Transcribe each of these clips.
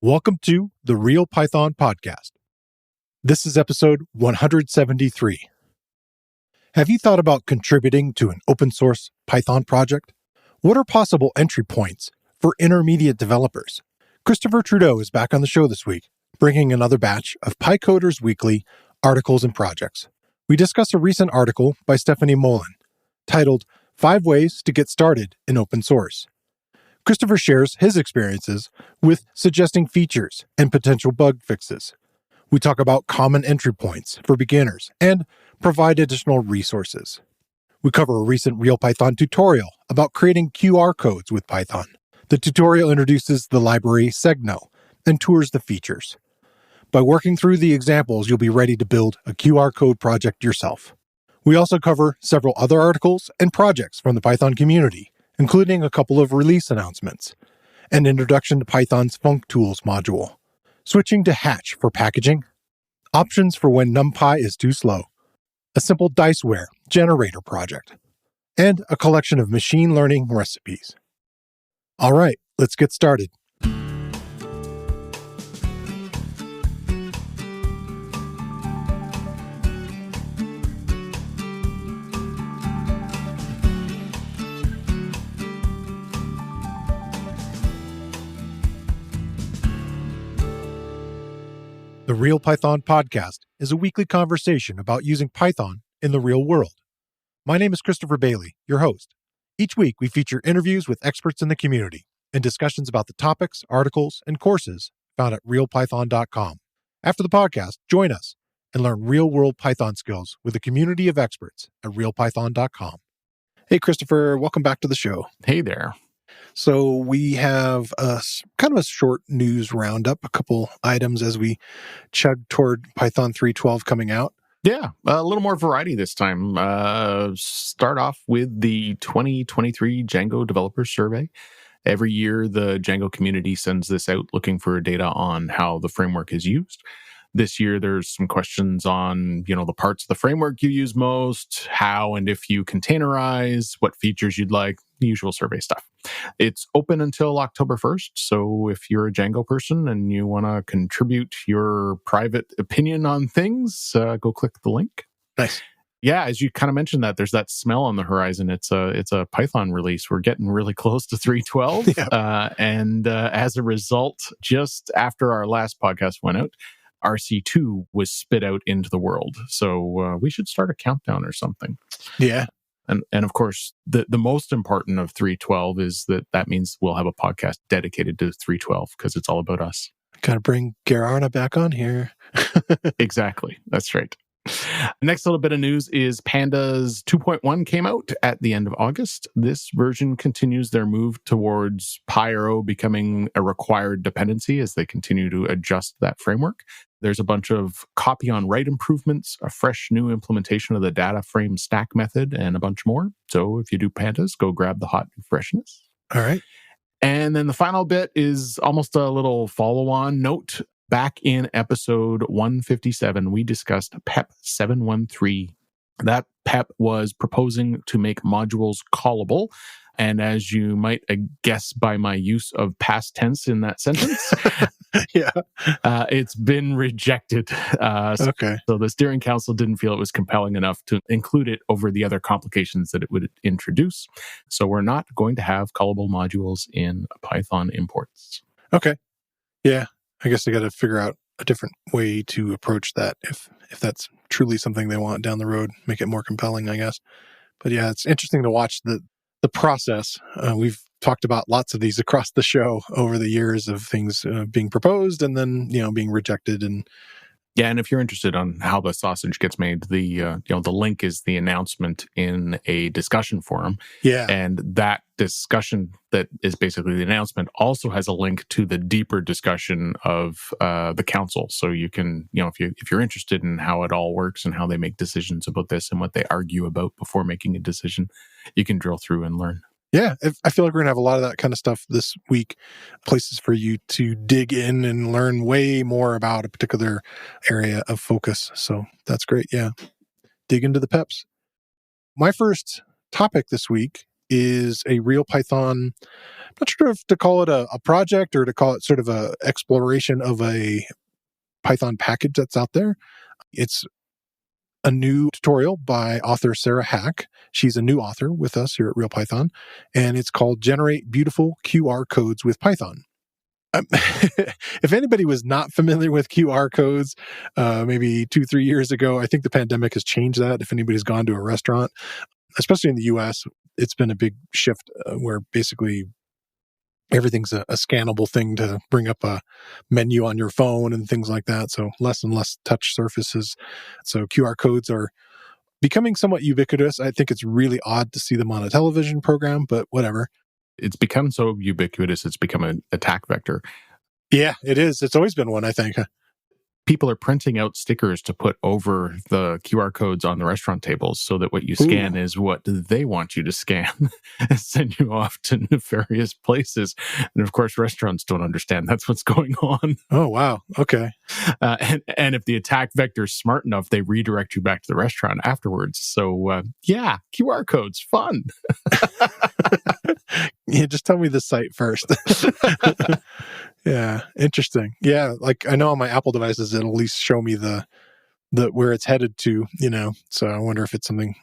Welcome to the Real Python Podcast. This is episode 173. Have you thought about contributing to an open source Python project? What are possible entry points for intermediate developers? Christopher Trudeau is back on the show this week, bringing another batch of PyCoders Weekly articles and projects. We discuss a recent article by Stephanie Molen titled 5 Ways to Get Started in Open Source. Christopher shares his experiences with suggesting features and potential bug fixes. We talk about common entry points for beginners and provide additional resources. We cover a recent RealPython tutorial about creating QR codes with Python. The tutorial introduces the library Segno and tours the features. By working through the examples, you'll be ready to build a QR code project yourself. We also cover several other articles and projects from the Python community, including a couple of release announcements, an introduction to Python's functools module, switching to Hatch for packaging, options for when NumPy is too slow, a simple diceware generator project, and a collection of machine learning recipes. All right, let's get started. The Real Python Podcast is a weekly conversation about using Python in the real world. My name is Christopher Bailey, your host. Each week, we feature interviews with experts in the community and discussions about the topics, articles, and courses found at realpython.com. After the podcast, join us and learn real-world Python skills with a community of experts at realpython.com. Hey, Christopher, welcome back to the show. Hey there. So we have a kind of a short news roundup, a couple items as we chug toward Python 3.12 coming out. Yeah, a little more variety this time. Start off with the 2023 Django Developer Survey. Every year, the Django community sends this out looking for data on how the framework is used. This year, there's some questions on, the parts of the framework you use most, how and if you containerize, what features you'd like, the usual survey stuff. It's open until October 1st, so if you're a Django person and you want to contribute your private opinion on things, go click the link. Nice. Yeah, as you kind of mentioned that, there's that smell on the horizon. It's a Python release. We're getting really close to 3.12. Yeah. And as a result, just after our last podcast went out, RC2 was spit out into the world. So we should start a countdown or something. Yeah. And of course, the most important of 3.12 is that means we'll have a podcast dedicated to 3.12 because it's all about us. Got to bring Gerarna back on here. Exactly. That's right. Next little bit of news is Pandas 2.1 came out at the end of August. This version continues their move towards PyRO becoming a required dependency as they continue to adjust that framework. There's a bunch of copy on write improvements, a fresh new implementation of the data frame stack method, and a bunch more. So if you do Pandas, go grab the hot new freshness. All right. And then the final bit is almost a little follow-on note. Back in episode 157, we discussed PEP 713. That PEP was proposing to make modules callable. And as you might guess by my use of past tense in that sentence, Yeah. It's been rejected. Okay. So the steering council didn't feel it was compelling enough to include it over the other complications that it would introduce. So we're not going to have callable modules in Python imports. Okay. Yeah. I guess they got to figure out a different way to approach that if that's truly something they want down the road, make it more compelling, I guess. But yeah, it's interesting to watch the process. We've talked about lots of these across the show over the years of things being proposed and then, being rejected. And yeah, and if you're interested on how the sausage gets made, the link is the announcement in a discussion forum. Yeah. And that discussion that is basically the announcement also has a link to the deeper discussion of the council. So you can, if you're interested in how it all works and how they make decisions about this and what they argue about before making a decision, you can drill through and learn. Yeah, I feel like we're going to have a lot of that kind of stuff this week, places for you to dig in and learn way more about a particular area of focus. So that's great. Yeah, dig into the PEPs. My first topic this week is a real Python. I'm not sure if to call it a project or to call it sort of a exploration of a Python package that's out there. It's a new tutorial by author Sarah Hack. She's a new author with us here at Real Python, and it's called Generate Beautiful QR Codes with Python. If anybody was not familiar with QR codes, maybe 2-3 years ago, I think the pandemic has changed that. If anybody's gone to a restaurant, especially in the US, it's been a big shift where basically everything's a scannable thing to bring up a menu on your phone and things like that. So less and less touch surfaces. So QR codes are becoming somewhat ubiquitous. I think it's really odd to see them on a television program, but whatever. It's become so ubiquitous, it's become an attack vector. Yeah, it is. It's always been one, I think. People are printing out stickers to put over the QR codes on the restaurant tables so that what you scan is what they want you to scan and send you off to nefarious places. And of course, restaurants don't understand that's what's going on. Oh, wow. Okay. And if the attack vector is smart enough, they redirect you back to the restaurant afterwards. So yeah, QR codes, fun. Yeah, just tell me the site first. Yeah, interesting. Yeah, like I know on my Apple devices, it'll at least show me the where it's headed to, So I wonder if it's something.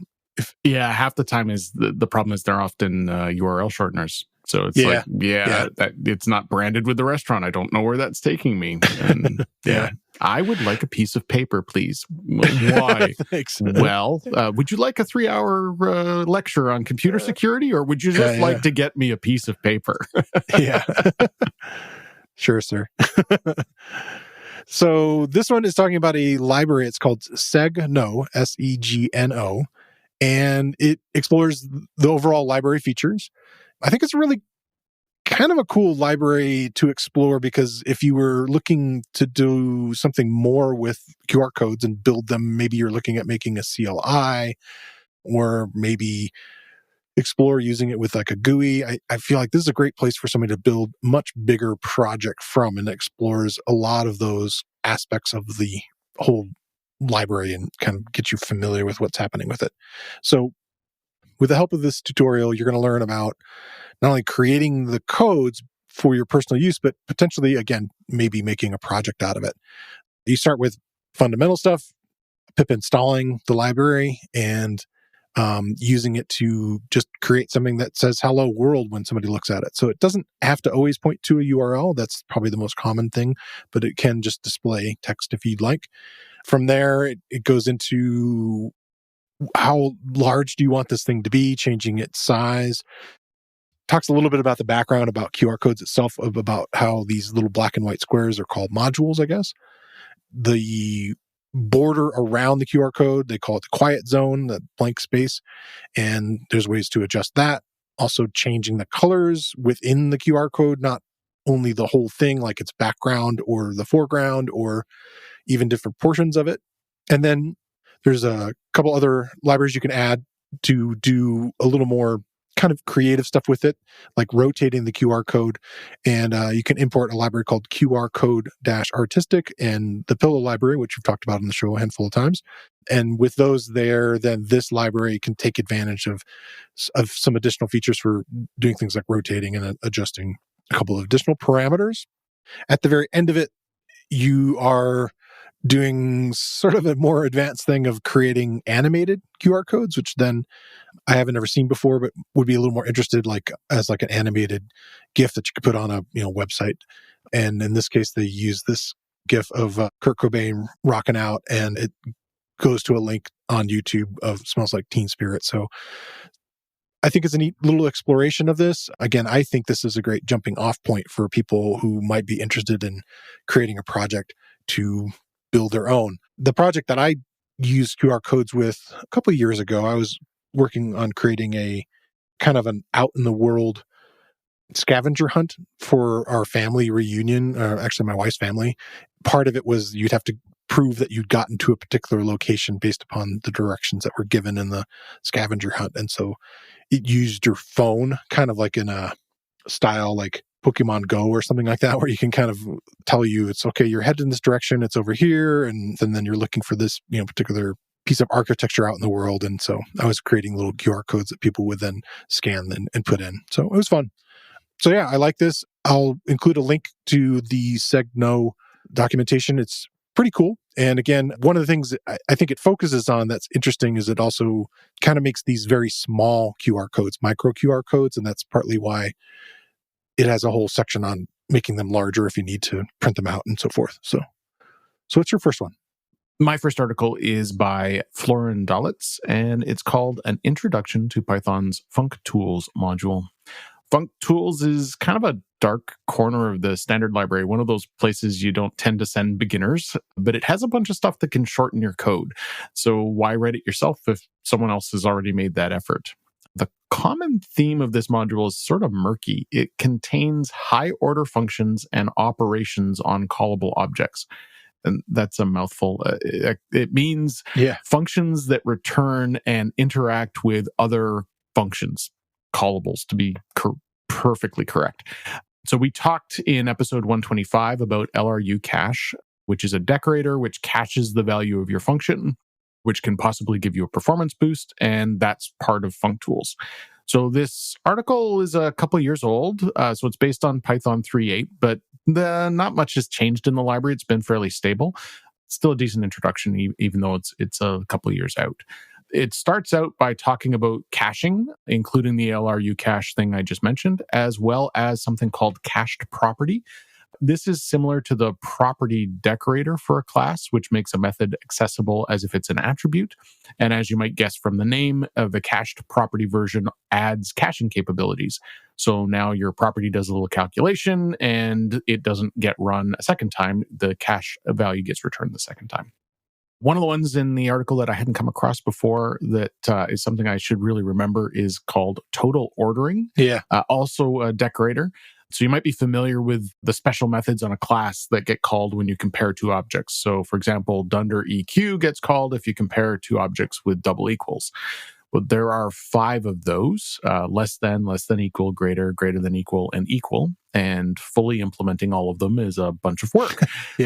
Yeah, half the time is the problem is they're often URL shorteners. So it's that it's not branded with the restaurant. I don't know where that's taking me. And yeah, I would like a piece of paper, please. Why? Thanks. Well, would you like a 3-hour lecture on computer security, or would you just like to get me a piece of paper? Yeah. Sure, sir. So this one is talking about a library. It's called Segno, Segno, and it explores the overall library features. I think it's really kind of a cool library to explore because if you were looking to do something more with QR codes and build them, maybe you're looking at making a CLI or maybe explore using it with like a GUI. I feel like this is a great place for somebody to build much bigger project from and explores a lot of those aspects of the whole library and kind of get you familiar with what's happening with it. So with the help of this tutorial, you're going to learn about not only creating the codes for your personal use, but potentially, again, maybe making a project out of it. You start with fundamental stuff, pip installing the library and using it to just create something that says hello world when somebody looks at it. So it doesn't have to always point to a URL. That's probably the most common thing, but it can just display text if you'd like. From there, it goes into how large do you want this thing to be, changing its size. Talks a little bit about the background about QR codes itself, about how these little black and white squares are called modules, I guess. The border around the QR code, they call it the quiet zone, that blank space, and there's ways to adjust that. Also changing the colors within the QR code, not only the whole thing, like its background or the foreground or even different portions of it. And then there's a couple other libraries you can add to do a little more kind of creative stuff with it, like rotating the QR code. And you can import a library called QR Code-Artistic and the Pillow library, which we've talked about on the show a handful of times. And with those there, then this library can take advantage of some additional features for doing things like rotating and adjusting a couple of additional parameters. At the very end of it, you are doing sort of a more advanced thing of creating animated QR codes, which then I haven't ever seen before, but would be a little more interested, like as like an animated GIF that you could put on a website. And in this case, they use this GIF of Kurt Cobain rocking out, and it goes to a link on YouTube of Smells Like Teen Spirit. So I think it's a neat little exploration of this. Again, I think this is a great jumping off point for people who might be interested in creating a project to build their own. The project that I used QR codes with a couple of years ago, I was working on creating a kind of an out in the world scavenger hunt for our family reunion, actually my wife's family. Part of it was you'd have to prove that you'd gotten to a particular location based upon the directions that were given in the scavenger hunt. And so it used your phone kind of like in a style like Pokemon Go or something like that, where you can kind of tell you it's okay, you're headed in this direction, it's over here, and then you're looking for this particular piece of architecture out in the world. And so I was creating little QR codes that people would then scan and put in. So it was fun. So yeah, I like this. I'll include a link to the Segno documentation. It's pretty cool. And again, one of the things that I think it focuses on that's interesting is it also kind of makes these very small QR codes, micro QR codes. And that's partly why it has a whole section on making them larger if you need to print them out and so forth. So what's your first one? My first article is by Florin Dalitz, and it's called An Introduction to Python's functools module. Functools is kind of a dark corner of the standard library, one of those places you don't tend to send beginners, but it has a bunch of stuff that can shorten your code. So why write it yourself if someone else has already made that effort? The common theme of this module is sort of murky. It contains high-order functions and operations on callable objects. And that's a mouthful. It means functions that return and interact with other functions, callables to be perfectly correct. So we talked in episode 125 about LRU cache, which is a decorator which caches the value of your function, which can possibly give you a performance boost, and that's part of functools. So this article is a couple years old, so it's based on Python 3.8, but not much has changed in the library. It's been fairly stable. Still a decent introduction, even though it's a couple years out. It starts out by talking about caching, including the LRU cache thing I just mentioned, as well as something called cached property. This is similar to the property decorator for a class, which makes a method accessible as if it's an attribute. And as you might guess from the name, the cached property version adds caching capabilities. So now your property does a little calculation and it doesn't get run a second time. The cache value gets returned the second time. One of the ones in the article that I hadn't come across before that is something I should really remember is called total ordering. Also a decorator. So you might be familiar with the special methods on a class that get called when you compare two objects. So for example, dunder EQ gets called if you compare two objects with double equals. Well, there are 5 of those, less than equal, greater than equal, and equal. And fully implementing all of them is a bunch of work.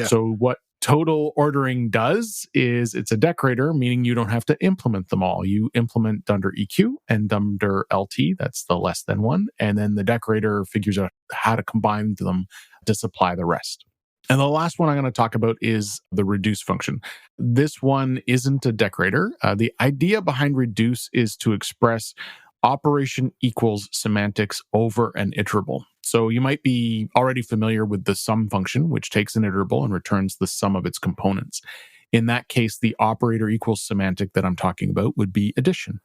So what total ordering does is it's a decorator, meaning you don't have to implement them all. You implement dunder EQ and dunder LT, that's the less than one, and then the decorator figures out how to combine them to supply the rest. And the last one I'm going to talk about is the reduce function. This one isn't a decorator. The idea behind reduce is to express operation equals semantics over an iterable. So you might be already familiar with the sum function, which takes an iterable and returns the sum of its components. In that case, the operator equals semantic that I'm talking about would be addition.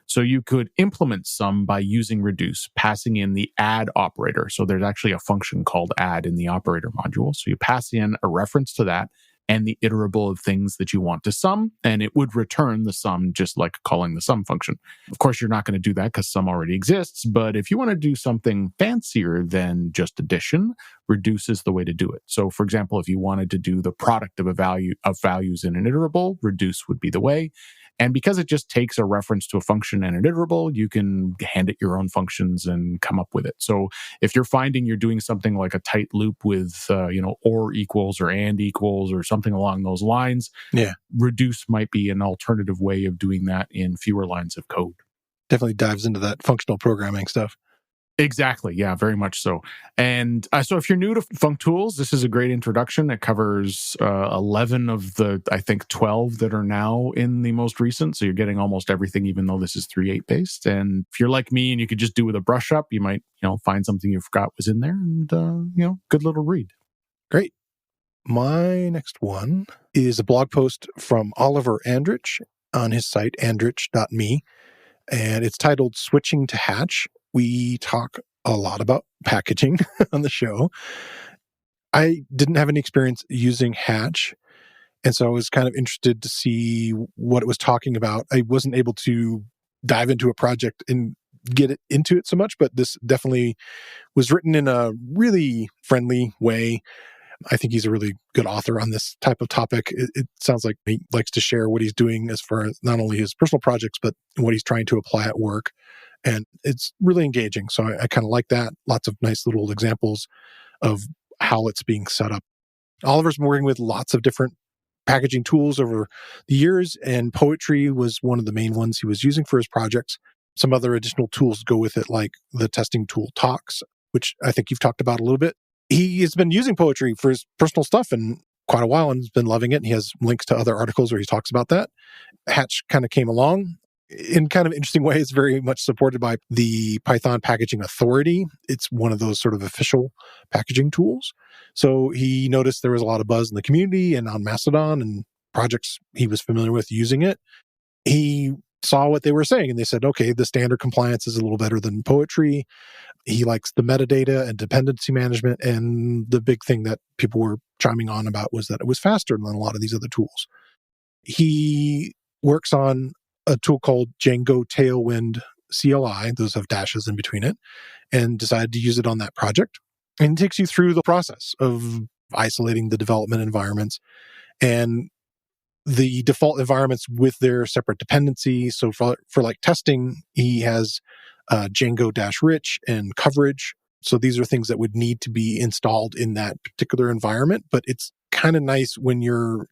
So you could implement sum by using reduce, passing in the add operator. So there's actually a function called add in the operator module. So you pass in a reference to that and the iterable of things that you want to sum, and it would return the sum just like calling the sum function. Of course, you're not going to do that because sum already exists, but if you want to do something fancier than just addition, reduce is the way to do it. So for example, if you wanted to do the product of values in an iterable, reduce would be the way. And because it just takes a reference to a function and an iterable, you can hand it your own functions and come up with it. So if you're finding you're doing something like a tight loop with, or equals or and equals or something along those lines, reduce might be an alternative way of doing that in fewer lines of code. Definitely dives into that functional programming stuff. Exactly. Yeah, very much so. And so if you're new to functools, this is a great introduction. It covers 11 of the, I think, 12 that are now in the most recent. So you're getting almost everything, even though this is 3.8 based. And if you're like me and you could just do with a brush up, you might, find something you forgot was in there and, good little read. Great. My next one is a blog post from Oliver Andrich on his site, andrich.me. And it's titled Switching to Hatch. We talk a lot about packaging on the show. I didn't have any experience using Hatch, and so I was kind of interested to see what it was talking about. I wasn't able to dive into a project and get into it so much, but this definitely was written in a really friendly way. I think he's a really good author on this type of topic. It sounds like he likes to share what he's doing as far as not only his personal projects, but what he's trying to apply at work. And it's really engaging. So I kind of like that. Lots of nice little examples of how it's being set up. Oliver's working with lots of different packaging tools over the years, and Poetry was one of the main ones he was using for his projects. Some other additional tools go with it, like the testing tool Tox, which I think you've talked about a little bit. He has been using Poetry for his personal stuff and quite a while and has been loving it. And he has links to other articles where he talks about that. Hatch kind of came along in kind of interesting way. It's very much supported by the Python Packaging Authority. It's one of those sort of official packaging tools. So he noticed there was a lot of buzz in the community and on Mastodon and projects he was familiar with using it. He saw what they were saying and they said, okay, the standard compliance is a little better than Poetry. He likes the metadata and dependency management. And the big thing that people were chiming on about was that it was faster than a lot of these other tools. He works on a tool called Django Tailwind CLI, those have dashes in between it, and decided to use it on that project. And it takes you through the process of isolating the development environments and the default environments with their separate dependencies. So for like testing, he has Django-rich and coverage. So these are things that would need to be installed in that particular environment. But it's kind of nice when you're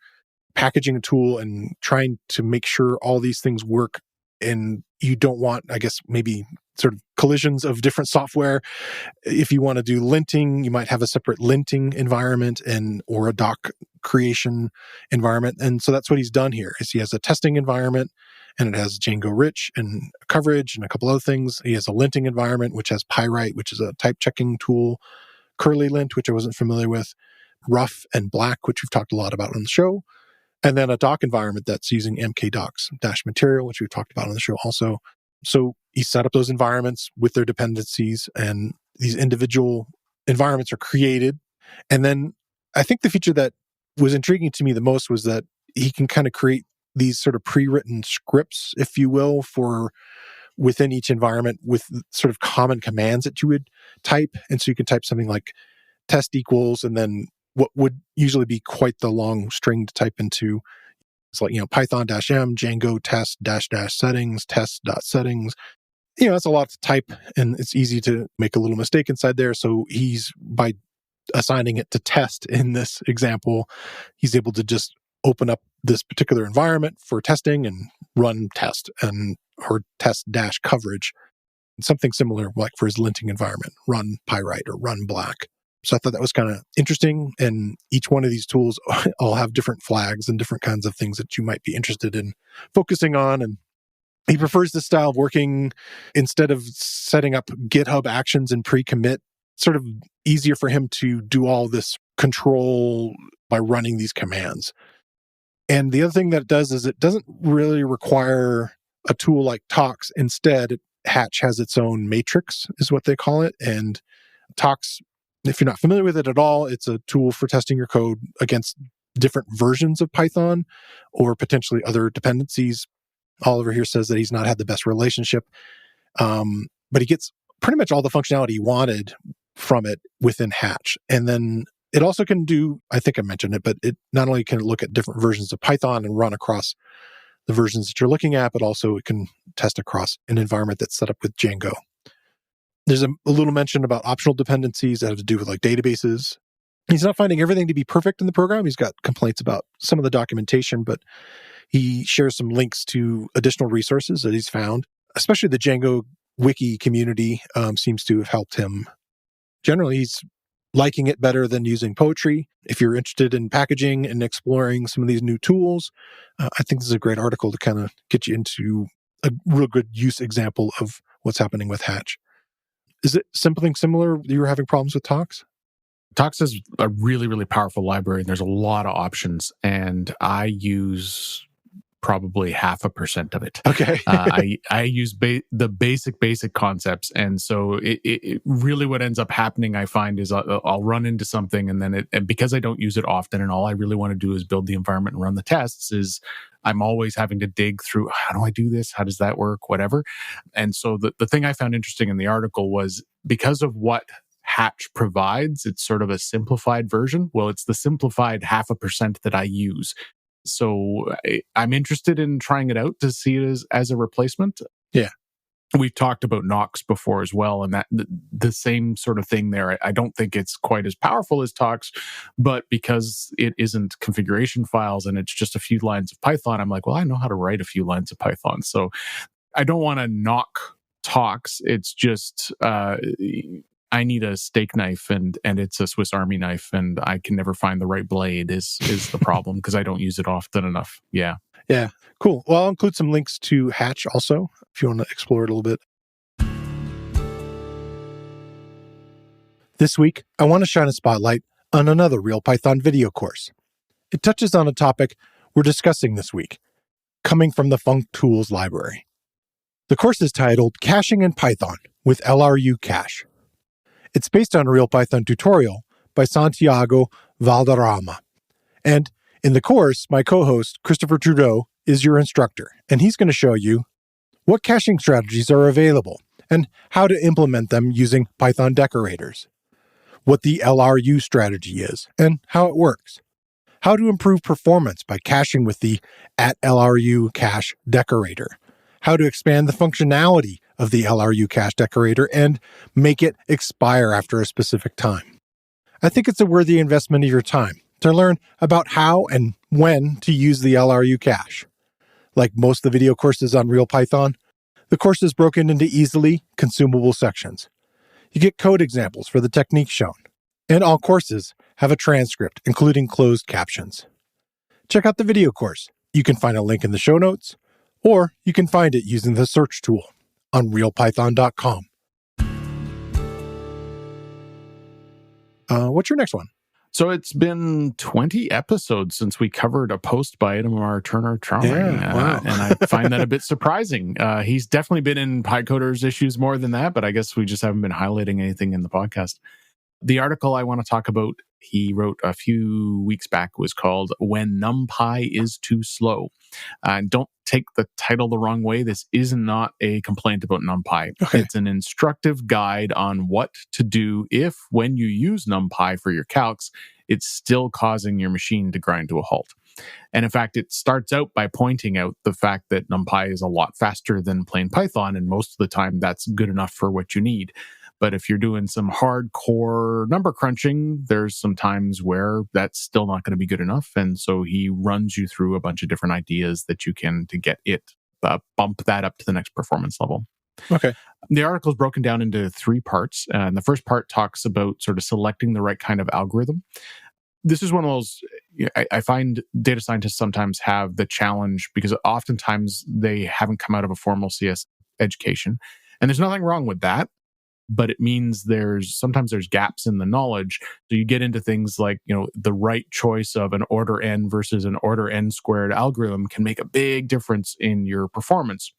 packaging a tool and trying to make sure all these things work and you don't want, I guess, maybe sort of collisions of different software. If you want to do linting, you might have a separate linting environment or a doc creation environment. And so that's what he's done here is he has a testing environment and it has Django-rich and coverage and a couple other things. He has a linting environment, which has Pyrite, which is a type checking tool, CurlyLint, which I wasn't familiar with, Rough and Black, which we've talked a lot about on the show. And then a doc environment that's using mkdocs-material, which we've talked about on the show also. So he set up those environments with their dependencies, and these individual environments are created. And then I think the feature that was intriguing to me the most was that he can kind of create these sort of pre-written scripts, if you will, for within each environment with sort of common commands that you would type. And so you can type something like test equals, and then what would usually be quite the long string to type into. It's like, Python-m, Django test -- settings, test.settings. That's a lot to type and it's easy to make a little mistake inside there. So he's, by assigning it to test in this example, he's able to just open up this particular environment for testing and run test or test-coverage. Something similar like for his linting environment, run Pyrite or run Black. So I thought that was kind of interesting. And each one of these tools all have different flags and different kinds of things that you might be interested in focusing on. And he prefers this style of working instead of setting up GitHub actions and pre-commit, sort of easier for him to do all this control by running these commands. And the other thing that it does is it doesn't really require a tool like Tox. Instead, Hatch has its own matrix, is what they call it. And Tox, if you're not familiar with it at all, it's a tool for testing your code against different versions of Python or potentially other dependencies. Oliver here says that he's not had the best relationship, but he gets pretty much all the functionality he wanted from it within Hatch. And then it also can do, I think I mentioned it, but it not only can look at different versions of Python and run across the versions that you're looking at, but also it can test across an environment that's set up with Django. There's a little mention about optional dependencies that have to do with like databases. He's not finding everything to be perfect in the program. He's got complaints about some of the documentation, but he shares some links to additional resources that he's found. Especially the Django wiki community seems to have helped him. Generally, he's liking it better than using Poetry. If you're interested in packaging and exploring some of these new tools, I think this is a great article to kind of get you into a real good use example of what's happening with Hatch. Is it something similar that you were having problems with Tox? Tox is a really, really powerful library, and there's a lot of options. And I use probably 0.5% of it. Okay. I use the basic concepts. And so it really what ends up happening, I find, is I'll run into something and then and because I don't use it often and all I really want to do is build the environment and run the tests, is I'm always having to dig through, how do I do this? How does that work? Whatever. And so the thing I found interesting in the article was because of what Hatch provides, it's sort of a simplified version. Well, it's the simplified 0.5% that I use. So I'm interested in trying it out to see it as a replacement. Yeah. We've talked about Nox before as well, and that the same sort of thing there. I don't think it's quite as powerful as Tox, but because it isn't configuration files and it's just a few lines of Python, I'm like, well, I know how to write a few lines of Python. So I don't want to knock Tox. It's just I need a steak knife and it's a Swiss Army knife, and I can never find the right blade is the problem because I don't use it often enough. Yeah. Yeah, cool. Well, I'll include some links to Hatch also, if you want to explore it a little bit. This week, I want to shine a spotlight on another Real Python video course. It touches on a topic we're discussing this week, coming from the FuncTools library. The course is titled Caching in Python with LRU Cache. It's based on a Real Python tutorial by Santiago Valderrama. And in the course, my co-host, Christopher Trudeau, is your instructor, and he's going to show you what caching strategies are available and how to implement them using Python decorators, what the LRU strategy is and how it works, how to improve performance by caching with the @LRU cache decorator, how to expand the functionality of the LRU cache decorator and make it expire after a specific time. I think it's a worthy investment of your time to learn about how and when to use the LRU cache. Like most of the video courses on Real Python, the course is broken into easily consumable sections. You get code examples for the techniques shown, and all courses have a transcript, including closed captions. Check out the video course. You can find a link in the show notes, or you can find it using the search tool on realpython.com. What's your next one? So it's been 20 episodes since we covered a post by Itamar Turner-Traore, wow. and I find that a bit surprising. He's definitely been in PyCoders issues more than that, but I guess we just haven't been highlighting anything in the podcast. The article I want to talk about, he wrote a few weeks back, was called When NumPy is Too Slow. Don't take the title the wrong way. This is not a complaint about NumPy. Okay. It's an instructive guide on what to do if, when you use NumPy for your calcs, it's still causing your machine to grind to a halt. And in fact, it starts out by pointing out the fact that NumPy is a lot faster than plain Python, and most of the time that's good enough for what you need. But if you're doing some hardcore number crunching, there's some times where that's still not going to be good enough. And so he runs you through a bunch of different ideas that you can to get it, bump that up to the next performance level. Okay. The article is broken down into 3 parts. And the first part talks about sort of selecting the right kind of algorithm. This is one of those, I find data scientists sometimes have the challenge because oftentimes they haven't come out of a formal CS education. And there's nothing wrong with that. But it means sometimes there's gaps in the knowledge. So you get into things like, the right choice of an order n versus an order n squared algorithm can make a big difference in your performance.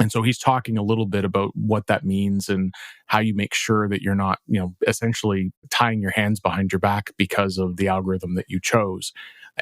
And so he's talking a little bit about what that means and how you make sure that you're not, essentially tying your hands behind your back because of the algorithm that you chose.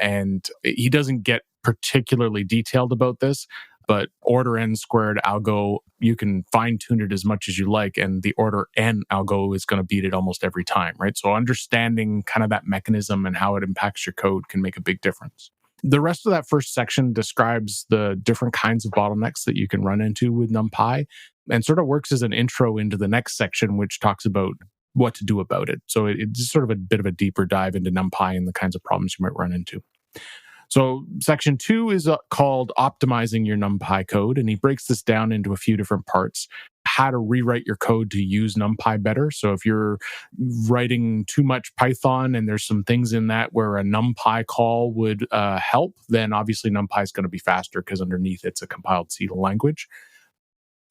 And he doesn't get particularly detailed about this, but order n squared algo, you can fine tune it as much as you like, and the order n algo is going to beat it almost every time, right? So understanding kind of that mechanism and how it impacts your code can make a big difference. The rest of that first section describes the different kinds of bottlenecks that you can run into with NumPy and sort of works as an intro into the next section, which talks about what to do about it. So it's sort of a bit of a deeper dive into NumPy and the kinds of problems you might run into. So section 2 is called Optimizing Your NumPy Code, and he breaks this down into a few different parts. How to rewrite your code to use NumPy better. So if you're writing too much Python and there's some things in that where a NumPy call would help, then obviously NumPy is going to be faster because underneath it's a compiled C language.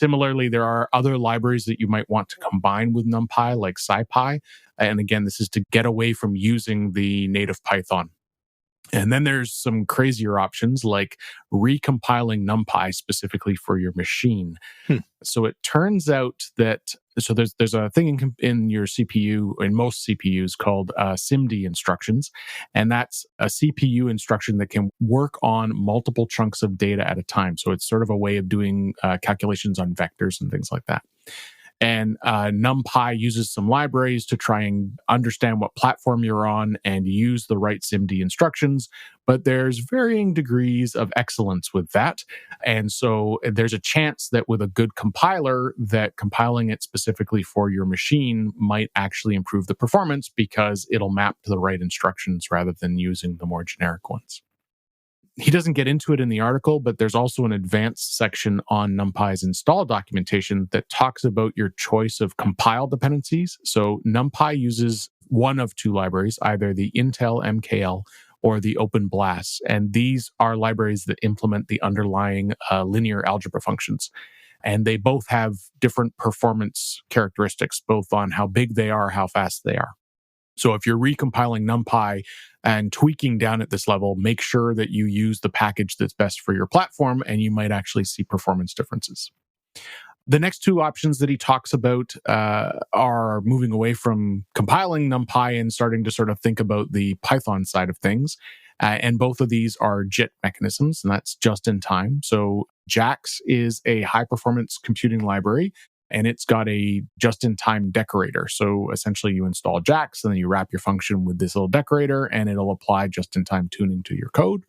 Similarly, there are other libraries that you might want to combine with NumPy, like SciPy. And again, this is to get away from using the native Python. And then there's some crazier options like recompiling NumPy specifically for your machine. So it turns out that there's a thing in your CPU, in most CPUs, called SIMD instructions, and that's a CPU instruction that can work on multiple chunks of data at a time. So it's sort of a way of doing calculations on vectors and things like that. And NumPy uses some libraries to try and understand what platform you're on and use the right SIMD instructions. But there's varying degrees of excellence with that. And so there's a chance that with a good compiler, that compiling it specifically for your machine might actually improve the performance because it'll map to the right instructions rather than using the more generic ones. He doesn't get into it in the article, but there's also an advanced section on NumPy's install documentation that talks about your choice of compile dependencies. So NumPy uses one of two libraries, either the Intel MKL or the OpenBLAS. And these are libraries that implement the underlying linear algebra functions. And they both have different performance characteristics, both on how big they are, how fast they are. So if you're recompiling NumPy and tweaking down at this level, make sure that you use the package that's best for your platform, and you might actually see performance differences. The next two options that he talks about are moving away from compiling NumPy and starting to sort of think about the Python side of things. And both of these are JIT mechanisms, and that's just in time. So JAX is a high-performance computing library, and it's got a just-in-time decorator. So essentially you install JAX, and then you wrap your function with this little decorator, and it'll apply just-in-time tuning to your code.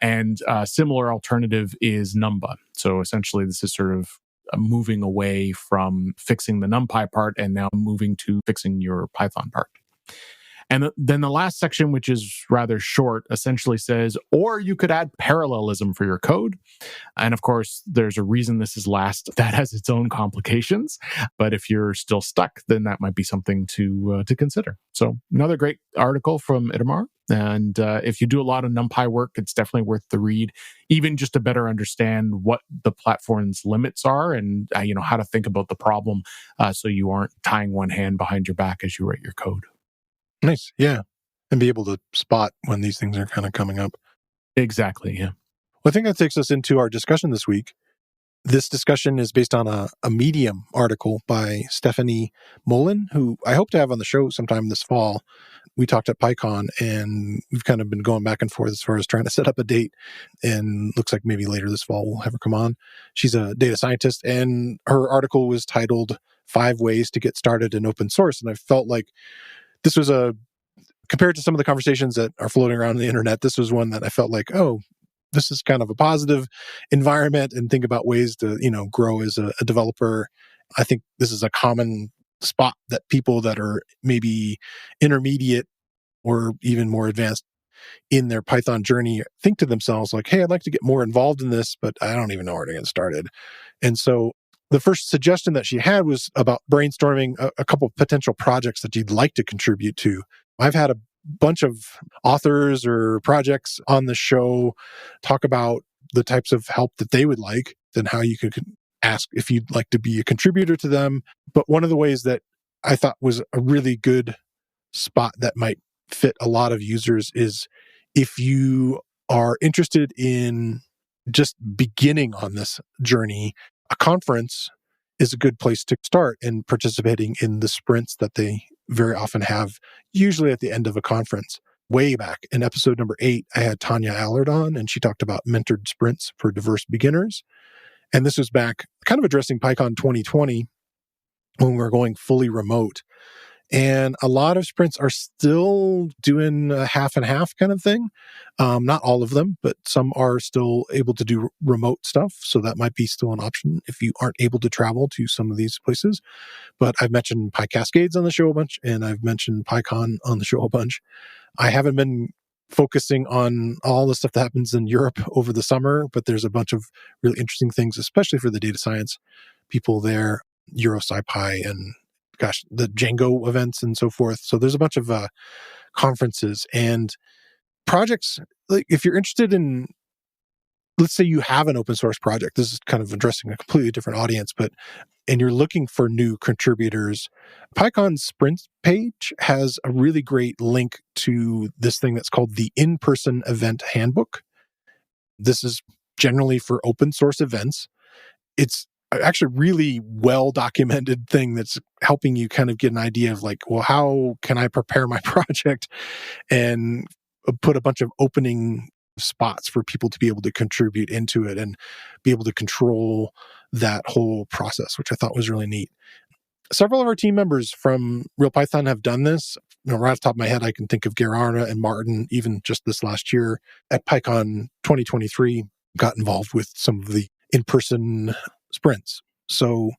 And a similar alternative is Numba. So essentially this is sort of moving away from fixing the NumPy part and now moving to fixing your Python part. And then the last section, which is rather short, essentially says, or you could add parallelism for your code. And of course, there's a reason this is last. That has its own complications. But if you're still stuck, then that might be something to consider. So another great article from Itamar. And if you do a lot of NumPy work, it's definitely worth the read, even just to better understand what the platform's limits are and how to think about the problem so you aren't tying one hand behind your back as you write your code. Nice. Yeah. And be able to spot when these things are kind of coming up. Exactly. Yeah. Well, I think that takes us into our discussion this week. This discussion is based on a Medium article by Stephanie Mullen, who I hope to have on the show sometime this fall. We talked at PyCon, and we've kind of been going back and forth as far as trying to set up a date. And looks like maybe later this fall we'll have her come on. She's a data scientist, and her article was titled 5 Ways to Get Started in Open Source. And I felt like this was compared to some of the conversations that are floating around the internet, this was one that I felt like, oh, this is kind of a positive environment and think about ways to, grow as a developer. I think this is a common spot that people that are maybe intermediate or even more advanced in their Python journey think to themselves like, hey, I'd like to get more involved in this, but I don't even know where to get started. And so the first suggestion that she had was about brainstorming a couple of potential projects that you'd like to contribute to. I've had a bunch of authors or projects on the show talk about the types of help that they would like and how you could ask if you'd like to be a contributor to them. But one of the ways that I thought was a really good spot that might fit a lot of users is if you are interested in just beginning on this journey, a conference is a good place to start in participating in the sprints that they very often have, usually at the end of a conference. Way back in episode number 8, I had Tanya Allard on, and she talked about mentored sprints for diverse beginners. And this was back kind of addressing PyCon 2020 when we were going fully remote. And a lot of sprints are still doing a half and half kind of thing. Not all of them, but some are still able to do remote stuff. So that might be still an option if you aren't able to travel to some of these places. But I've mentioned PyCascades on the show a bunch, and I've mentioned PyCon on the show a bunch. I haven't been focusing on all the stuff that happens in Europe over the summer, but there's a bunch of really interesting things, especially for the data science people there, EuroSciPy and the Django events and so forth. So there's a bunch of conferences and projects. Like if you're interested in, let's say you have an open source project, this is kind of addressing a completely different audience, and you're looking for new contributors, PyCon's sprint page has a really great link to this thing that's called the In-Person Event Handbook. This is generally for open source events. It's actually really well documented thing that's helping you kind of get an idea of like, well, how can I prepare my project and put a bunch of opening spots for people to be able to contribute into it and be able to control that whole process, which I thought was really neat. Several of our team members from RealPython have done this. Right off the top of my head, I can think of Gerarna and Martin, even just this last year at PyCon 2023, got involved with some of the in-person sprints. So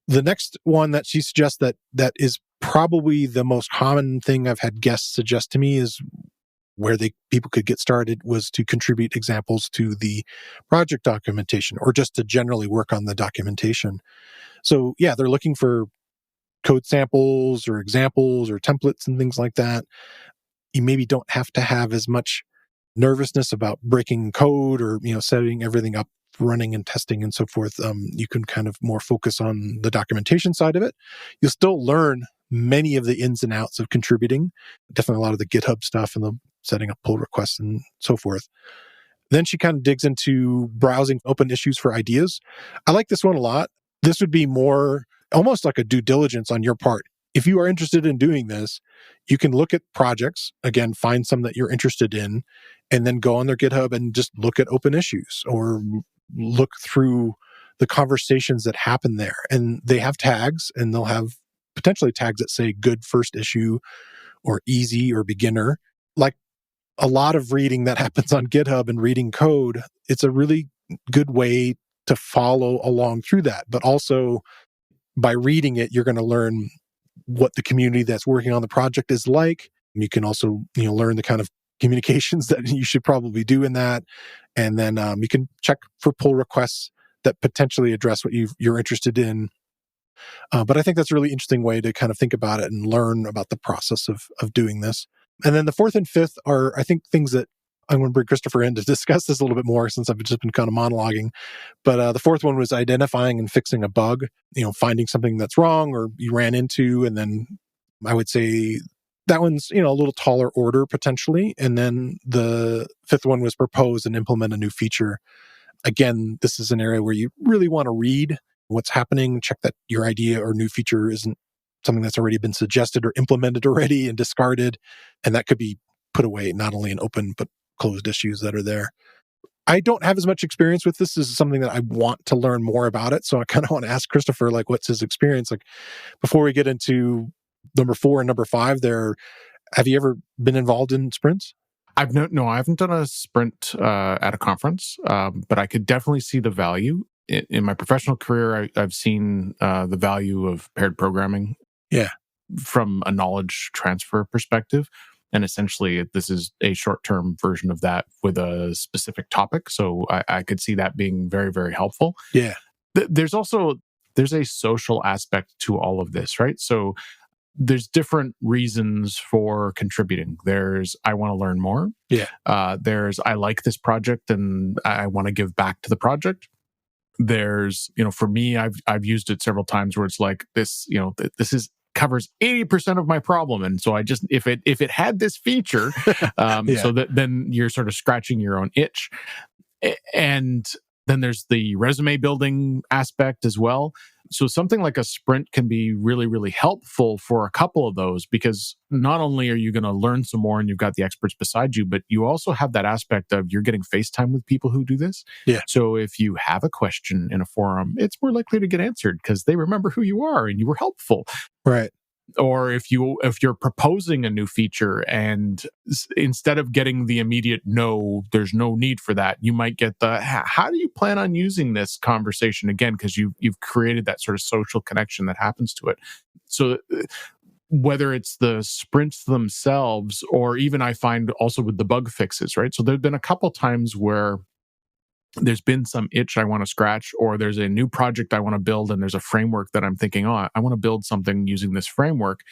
the next one that she suggests that is probably the most common thing I've had guests suggest to me is where people could get started was to contribute examples to the project documentation or just to generally work on the documentation. So yeah, they're looking for code samples or examples or templates and things like that. You maybe don't have to have as much nervousness about breaking code or, setting everything up, running and testing and so forth. You can kind of more focus on the documentation side of it. You'll still learn many of the ins and outs of contributing, definitely a lot of the GitHub stuff and the setting up pull requests and so forth. Then she kind of digs into browsing open issues for ideas. I like this one a lot. This would be more almost like a due diligence on your part. If you are interested in doing this, you can look at projects, again, find some that you're interested in, and then go on their GitHub and just look at open issues or look through the conversations that happen there. And they have tags, and they'll have potentially tags that say good first issue or easy or beginner. Like a lot of reading that happens on GitHub and reading code, it's a really good way to follow along through that. But also by reading it, you're going to learn what the community that's working on the project is like. You can also, learn the kind of communications that you should probably do in that. And then you can check for pull requests that potentially address what you're interested in. But I think that's a really interesting way to kind of think about it and learn about the process of doing this. And then the fourth and fifth are, I think, things that I'm going to bring Christopher in to discuss this a little bit more since I've just been kind of monologuing. But the fourth one was identifying and fixing a bug, finding something that's wrong or you ran into. And then I would say that one's, a little taller order potentially. And then the fifth one was propose and implement a new feature. Again, this is an area where you really want to read what's happening, check that your idea or new feature isn't something that's already been suggested or implemented already and discarded. And that could be put away, not only in open, but closed issues that are there. I don't have as much experience with this. This is something that I want to learn more about it. So I kind of want to ask Christopher, what's his experience? Before we get into number 4 and number 5 there, have you ever been involved in sprints? I haven't done a sprint at a conference, but I could definitely see the value. In my professional career, I've seen the value of paired programming from a knowledge transfer perspective. And essentially, this is a short-term version of that with a specific topic. So I could see that being very, very helpful. Yeah. There's a social aspect to all of this, right? So there's different reasons for contributing. There's, I want to learn more. Yeah. There's, I like this project and I want to give back to the project. There's, for me, I've used it several times where it's like this, this covers 80% of my problem. And so I just, if it had this feature, so that then you're sort of scratching your own itch. And then there's the resume building aspect as well. So something like a sprint can be really, really helpful for a couple of those, because not only are you going to learn some more and you've got the experts beside you, but you also have that aspect of you're getting FaceTime with people who do this. Yeah. So if you have a question in a forum, it's more likely to get answered because they remember who you are and you were helpful. Right. Or if you're proposing a new feature and instead of getting the immediate no, there's no need for that, you might get the how do you plan on using this conversation again, because you've created that sort of social connection that happens to it. So whether it's the sprints themselves or even I find also with the bug fixes, right? So there've been a couple times where there's been some itch I want to scratch, or there's a new project I want to build and there's a framework that I'm thinking, I want to build something using this framework.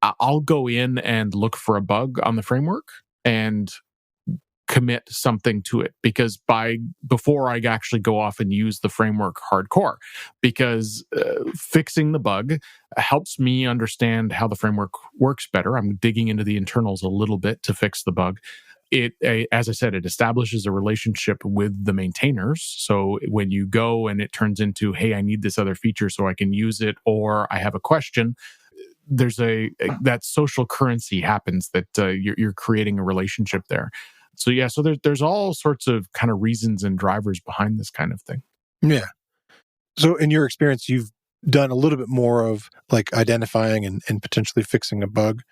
I'll go in and look for a bug on the framework and commit something to it, because before I actually go off and use the framework hardcore, because fixing the bug helps me understand how the framework works better. I'm digging into the internals a little bit to fix the bug. As I said, it establishes a relationship with the maintainers. So when you go and it turns into, hey, I need this other feature so I can use it, or I have a question, there's that social currency happens that you're creating a relationship there. So yeah, so there's all sorts of kind of reasons and drivers behind this kind of thing. Yeah. So in your experience, you've done a little bit more of like identifying and potentially fixing a bug.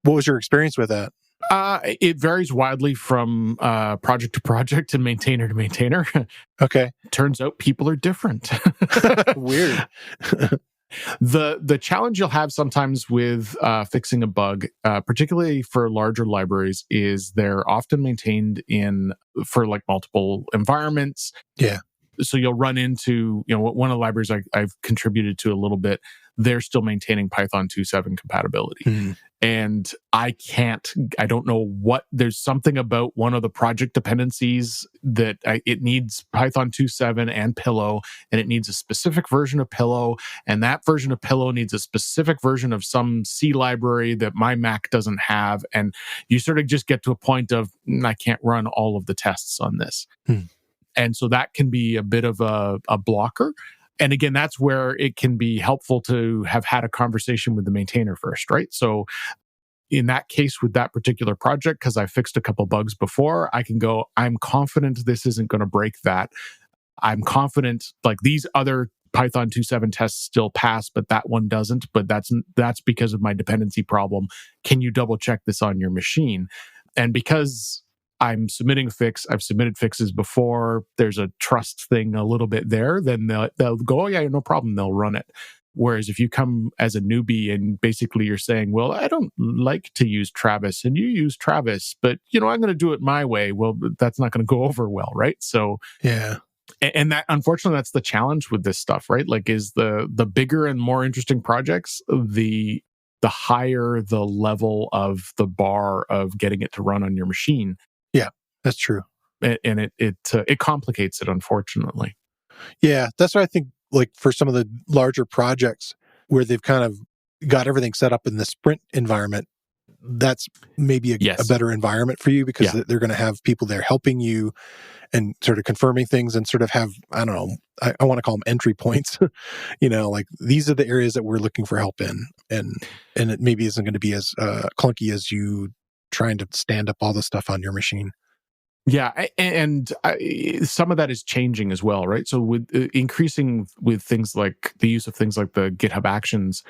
What was your experience with that? It varies widely from project to project and maintainer to maintainer. Okay. Turns out people are different. Weird. The challenge you'll have sometimes with fixing a bug, particularly for larger libraries, is they're often maintained for like multiple environments. Yeah. So you'll run into, one of the libraries I've contributed to a little bit, they're still maintaining Python 2.7 compatibility. Mm. And I don't know there's something about one of the project dependencies that it needs Python 2.7 and Pillow, and it needs a specific version of Pillow. And that version of Pillow needs a specific version of some C library that my Mac doesn't have. And you sort of just get to a point of, I can't run all of the tests on this. And so that can be a bit of a blocker. And again, that's where it can be helpful to have had a conversation with the maintainer first, right? So in that case, with that particular project, because I fixed a couple bugs before, I can go, I'm confident this isn't going to break that. I'm confident like these other Python 2.7 tests still pass, but that one doesn't. But that's because of my dependency problem. Can you double check this on your machine? And because I'm submitting a fix, I've submitted fixes before, there's a trust thing a little bit there, then they'll go, oh yeah, no problem, they'll run it. Whereas if you come as a newbie and basically you're saying, well, I don't like to use Travis and you use Travis, but I'm going to do it my way. Well, that's not going to go over well, right? So yeah. And that, unfortunately, that's the challenge with this stuff, right? Like, is the bigger and more interesting projects, the higher the level of the bar of getting it to run on your machine. Yeah, that's true. And it complicates it, unfortunately. Yeah, that's what I think. Like for some of the larger projects where they've kind of got everything set up in the Sprint environment, that's maybe a better environment for you because they're going to have people there helping you and sort of confirming things and sort of have, I don't know, I want to call them entry points. Like these are the areas that we're looking for help in, and it maybe isn't going to be as clunky as you trying to stand up all the stuff on your machine. Yeah, and some of that is changing as well, right? So with increasing with things like the use of things like the GitHub Actions,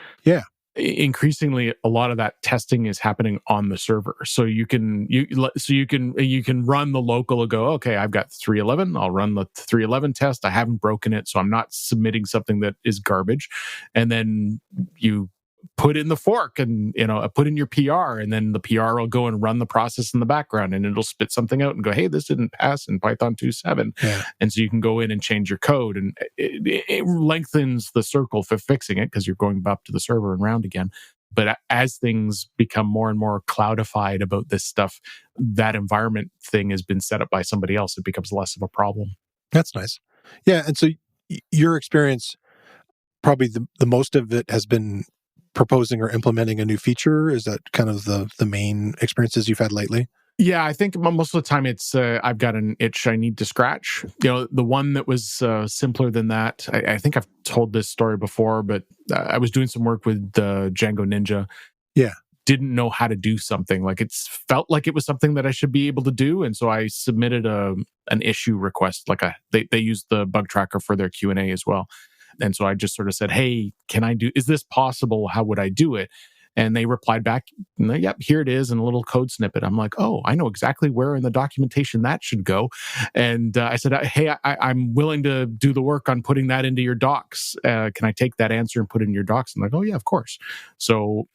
increasingly a lot of that testing is happening on the server. So you can run the local and go, okay, I've got 3.11, I'll run the 3.11 test. I haven't broken it, so I'm not submitting something that is garbage. And then you put in the fork and put in your PR, and then the PR will go and run the process in the background, and it'll spit something out and go, hey, this didn't pass in Python 2.7. And so you can go in and change your code, and it lengthens the circle for fixing it because you're going up to the server and round again. But as things become more and more cloudified about this stuff, that environment thing has been set up by somebody else. It becomes less of a problem. That's nice. Yeah. And so your experience, probably the most of it has been proposing or implementing a new feature. Is that kind of the main experiences you've had lately? Yeah, I think most of the time it's I've got an itch I need to scratch. The one that was simpler than that, I think I've told this story before, but I was doing some work with Django Ninja. Yeah. Didn't know how to do something. Like it felt like it was something that I should be able to do. And so I submitted an issue request. Like they used the bug tracker for their Q&A as well. And so I just sort of said, hey, is this possible? How would I do it? And they replied back, yep, here it is, and a little code snippet. I'm like, oh, I know exactly where in the documentation that should go. And I said, hey, I'm willing to do the work on putting that into your docs. Can I take that answer and put it in your docs? And like, oh yeah, of course. So,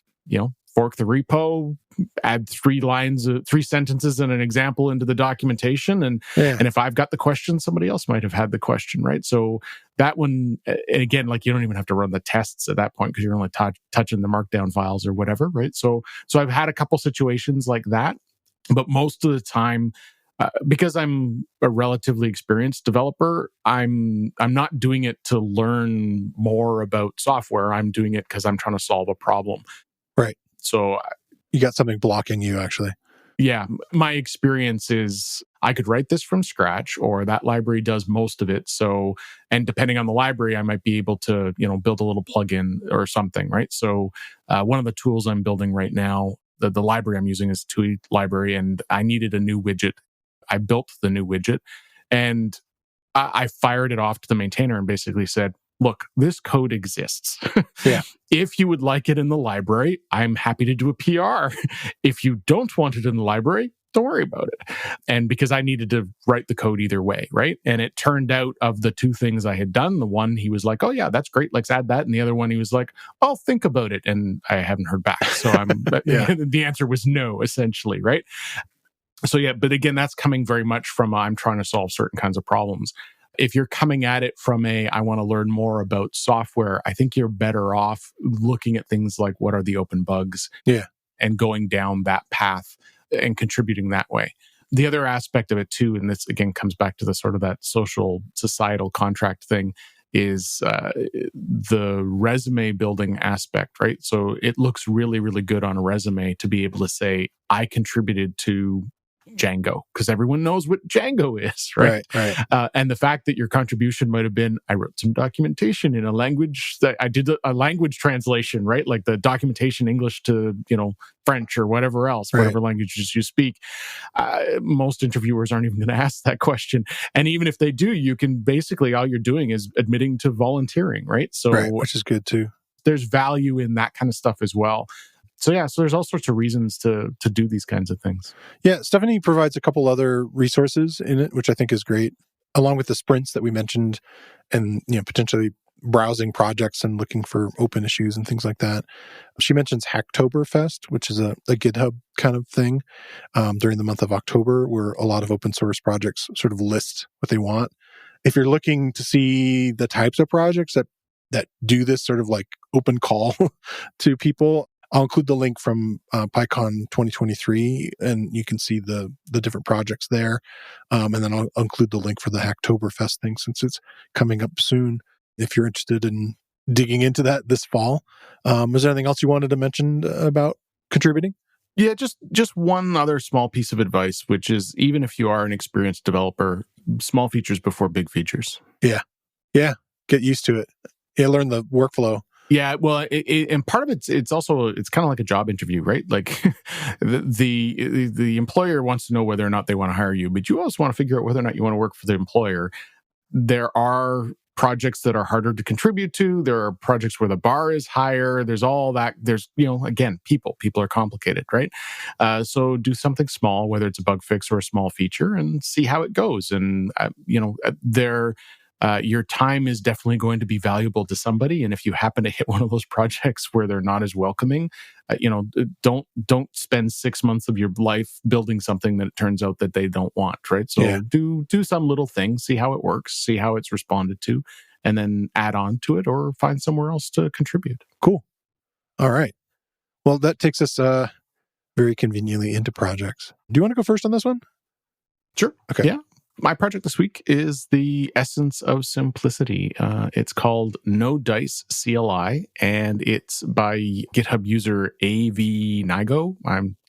fork the repo, add 3 sentences and an example into the documentation. And if I've got the question, somebody else might have had the question, right? So that one, and again, like you don't even have to run the tests at that point because you're only touching the markdown files or whatever, right? So I've had a couple situations like that, but most of the time, because I'm a relatively experienced developer, I'm not doing it to learn more about software. I'm doing it because I'm trying to solve a problem. Right. So you got something blocking you, actually. Yeah. My experience is I could write this from scratch, or that library does most of it. So, and depending on the library, I might be able to, build a little plugin or something, right? So one of the tools I'm building right now, the library I'm using is TUI library, and I needed a new widget. I built the new widget, and I fired it off to the maintainer and basically said, look, this code exists. Yeah. If you would like it in the library, I'm happy to do a PR. If you don't want it in the library, don't worry about it. And because I needed to write the code either way, right? And it turned out, of the two things I had done, the one he was like, oh yeah, that's great, let's add that. And the other one he was like, I'll think about it. And I haven't heard back. So the answer was no, essentially, right? So yeah, but again, that's coming very much from I'm trying to solve certain kinds of problems. If you're coming at it from I want to learn more about software, I think you're better off looking at things like what are the open bugs, and going down that path and contributing that way. The other aspect of it too, and this again comes back to the sort of that social societal contract thing, is the resume building aspect, right? So it looks really, really good on a resume to be able to say, I contributed to Django, because everyone knows what Django is, right? And the fact that your contribution might have been, I wrote some documentation in a language that I did a language translation, right? Like the documentation English to, French or whatever else, whatever languages you speak. Most interviewers aren't even going to ask that question. And even if they do, you can basically, all you're doing is admitting to volunteering, right? So, which is good too. There's value in that kind of stuff as well. So there's all sorts of reasons to do these kinds of things. Yeah, Stephanie provides a couple other resources in it, which I think is great, along with the sprints that we mentioned, and potentially browsing projects and looking for open issues and things like that. She mentions Hacktoberfest, which is a GitHub kind of thing during the month of October, where a lot of open source projects sort of list what they want. If you're looking to see the types of projects that do this sort of like open call to people, I'll include the link from PyCon 2023, and you can see the different projects there. And then I'll include the link for the Hacktoberfest thing, since it's coming up soon, if you're interested in digging into that this fall. Is there anything else you wanted to mention about contributing? Yeah, just one other small piece of advice, which is, even if you are an experienced developer, small features before big features. Yeah. Get used to it. Yeah, learn the workflow. Yeah, well, and part of it's also, it's kind of like a job interview, right? Like the employer wants to know whether or not they want to hire you, but you also want to figure out whether or not you want to work for the employer. There are projects that are harder to contribute to. There are projects where the bar is higher. There's all that. There's, again, people are complicated, right? So do something small, whether it's a bug fix or a small feature, and see how it goes. And, your time is definitely going to be valuable to somebody. And if you happen to hit one of those projects where they're not as welcoming, don't spend 6 months of your life building something that it turns out that they don't want, right? So do some little thing, see how it works, see how it's responded to, and then add on to it or find somewhere else to contribute. Cool. All right. Well, that takes us very conveniently into projects. Do you want to go first on this one? Sure. Okay. Yeah. My project this week is the essence of simplicity. It's called No Dice CLI, and it's by GitHub user AV Nigo.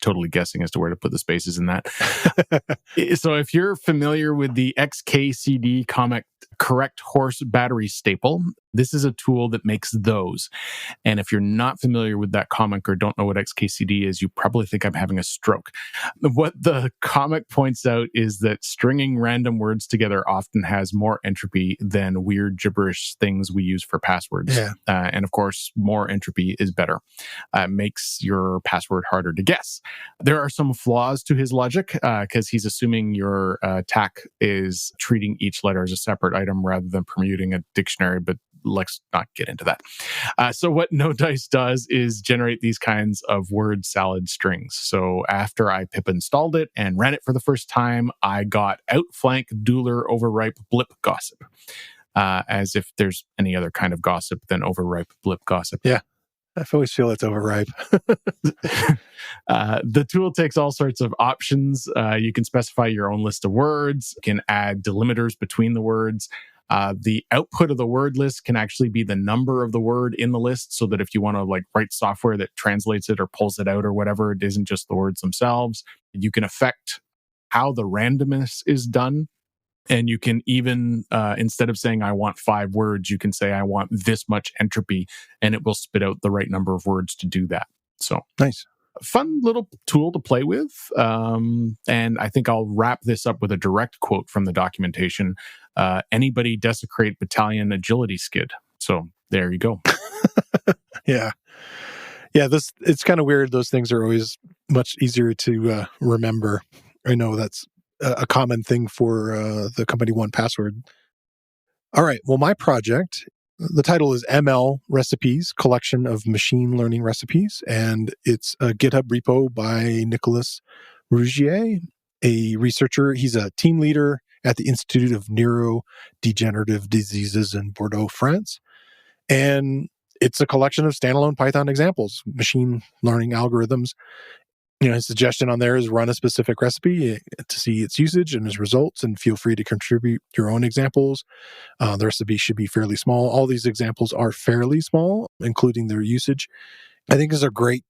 totally guessing as to where to put the spaces in that. So if you're familiar with the XKCD Comet Correct Horse battery staple, this is a tool that makes those. And if you're not familiar with that comic or don't know what XKCD is, you probably think I'm having a stroke. What the comic points out is that stringing random words together often has more entropy than weird gibberish things we use for passwords. Yeah. And of course, more entropy is better. Makes your password harder to guess. There are some flaws to his logic because he's assuming your TAC is treating each letter as a separate item rather than permuting a dictionary, but let's not get into that. So what No Dice does is generate these kinds of word salad strings. So after I pip installed it and ran it for the first time, I got outflank, dueler, overripe, blip gossip. As if there's any other kind of gossip than overripe blip gossip. Yeah. I always feel it's overripe. The tool takes all sorts of options. You can specify your own list of words, you can add delimiters between the words. The output of the word list can actually be the number of the word in the list, so that if you want to write software that translates it or pulls it out or whatever, it isn't just the words themselves. You can affect how the randomness is done. And you can even, instead of saying, I want 5 words, you can say, I want this much entropy, and it will spit out the right number of words to do that. So nice. Fun little tool to play with. And I think I'll wrap this up with a direct quote from the documentation. Anybody desecrate battalion agility skid. So there you go. Yeah. Yeah, it's kind of weird. Those things are always much easier to remember. I know that's a common thing for the company 1Password. All right. Well, my project, the title is ML Recipes, Collection of Machine Learning Recipes, and it's a GitHub repo by Nicolas Rougier, a researcher. He's a team leader at the Institute of Neurodegenerative Diseases in Bordeaux, France. And it's a collection of standalone Python examples, machine learning algorithms. His suggestion on there is run a specific recipe to see its usage and its results, and feel free to contribute your own examples. The recipe should be fairly small. All these examples are fairly small, including their usage. I think is a great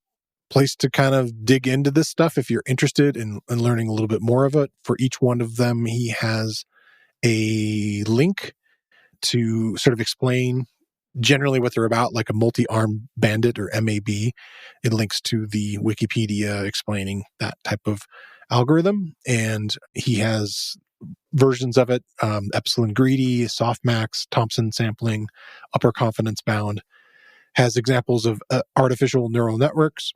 place to kind of dig into this stuff if you're interested in learning a little bit more of it. For each one of them, he has a link to sort of explain generally what they're about, like a multi-arm bandit or MAB. It links to the Wikipedia explaining that type of algorithm. And he has versions of it, epsilon greedy, softmax, Thompson sampling, upper confidence bound, has examples of artificial neural networks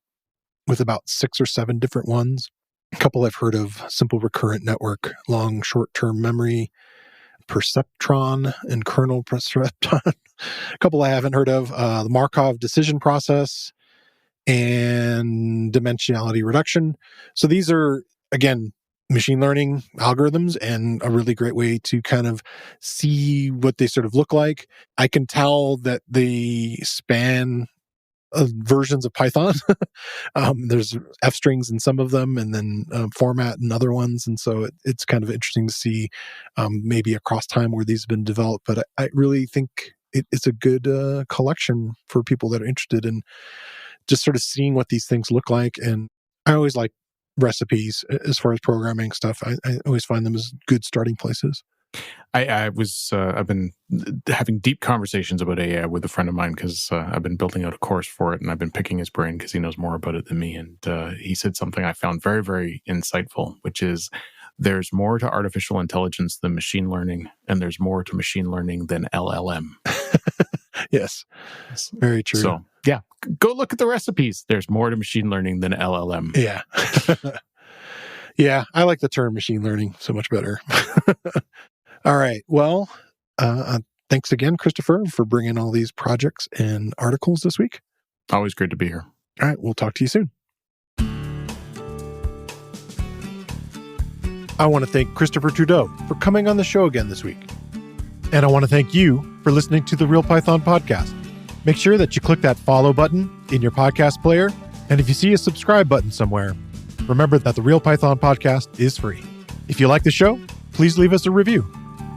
with about 6 or 7 different ones. A couple I've heard of: simple recurrent network, long short-term memory, perceptron and kernel perceptron. A couple I haven't heard of: the Markov decision process and dimensionality reduction. So these are, again, machine learning algorithms, and a really great way to kind of see what they sort of look like. I can tell that they span versions of Python. There's F strings in some of them, and then format in other ones. And so it's kind of interesting to see maybe across time where these have been developed. But I really think it's a good collection for people that are interested in just sort of seeing what these things look like. And I always like recipes as far as programming stuff. I always find them as good starting places. I've been having deep conversations about AI with a friend of mine because I've been building out a course for it, and I've been picking his brain because he knows more about it than me. And he said something I found very, very insightful, which is there's more to artificial intelligence than machine learning, and there's more to machine learning than LLM. Yes, very true. So yeah, go look at the recipes. There's more to machine learning than LLM. Yeah. Yeah, I like the term machine learning so much better. All right. Well, thanks again, Christopher, for bringing all these projects and articles this week. Always great to be here. All right. We'll talk to you soon. I want to thank Christopher Trudeau for coming on the show again this week. And I want to thank you for listening to the Real Python podcast. Make sure that you click that follow button in your podcast player. And if you see a subscribe button somewhere, remember that the Real Python podcast is free. If you like the show, please leave us a review.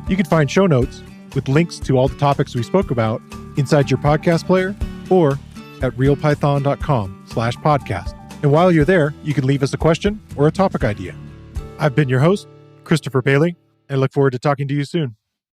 You can find show notes with links to all the topics we spoke about inside your podcast player or at realpython.com/podcast. And while you're there, you can leave us a question or a topic idea. I've been your host, Christopher Bailey, and look forward to talking to you soon.